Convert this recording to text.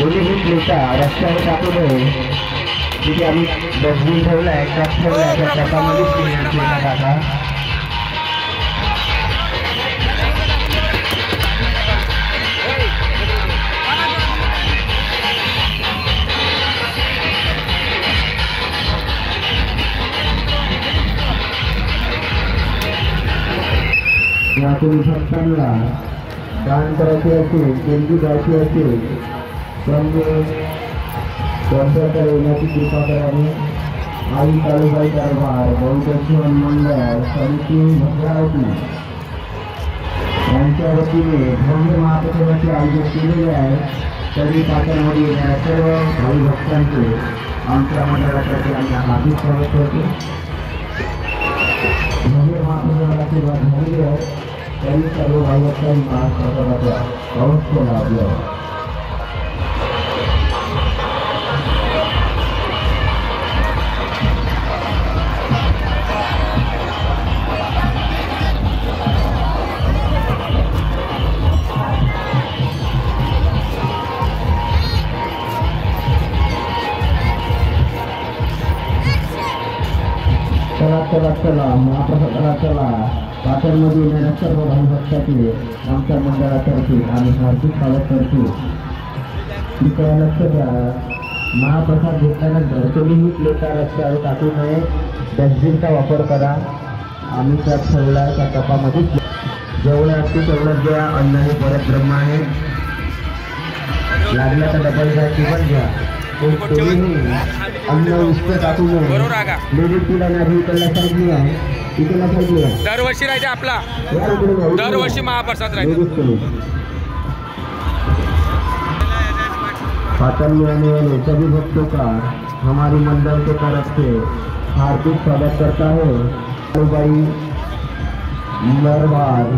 कोणी ही प्लेटा रस्त्यावर टाकू नये. तिथे आम्ही डस्टबिन ठेवलाय, टप ठेवलाय, त्या टपामध्येच प्लेटा टाका. यातून भक्तांना दान करायचे असेल, देणगी द्यायची असेल, त्यांच्याकडे येण्याची कृपा करावी. आई काळूबाई कारभार बहुजन मंडळ समिती भद्रावती यांच्या वतीने भव्य महाप्रसादाचे आयोजन केलेले आहे. तरी पाटणमध्ये येणाऱ्या सर्व भावी भक्तांचे आमच्या मंडळासाठी आम्ही हार्दिक स्वागत करतो. भव्य महाप्रसादाची सुरुवात झालेली आहे. तरी सर्व भावी भक्तांना महाप्रसादाचा अवश्य लाभ घ्यावा. चला महाप्रसादाला चला. पाटणमध्ये येणाऱ्या सर्व भावी भक्तांचे आमच्या मंडळातर्फे आम्ही हार्दिक स्वागत करतो. कृपया लक्ष द्या, महाप्रसाद घेतल्यानंतर कोणीही प्लेटा रस्त्यावर टाकू नये. डस्टबिनचा वापर करा. आम्ही त्यात ठेवला त्या कपामध्ये जेवढं असते तेवढंच घ्या. अन्न हे परत ब्रह्म आहे. लागला तर डबल घ्या किंवा घ्या. अन्न उष्ट टाकू नये. लेडीज तुला नाही त्याला सांगितली आहे. इकडला सांगितली आहे. दरवर्षी राहते आपला, दरवर्षी महाप्रसाद राहते. पाटन में आने वाले सभी भक्तों का हमारी मंडल के तरफ से हार्दिक स्वागत करता है. काळूबाई कारभार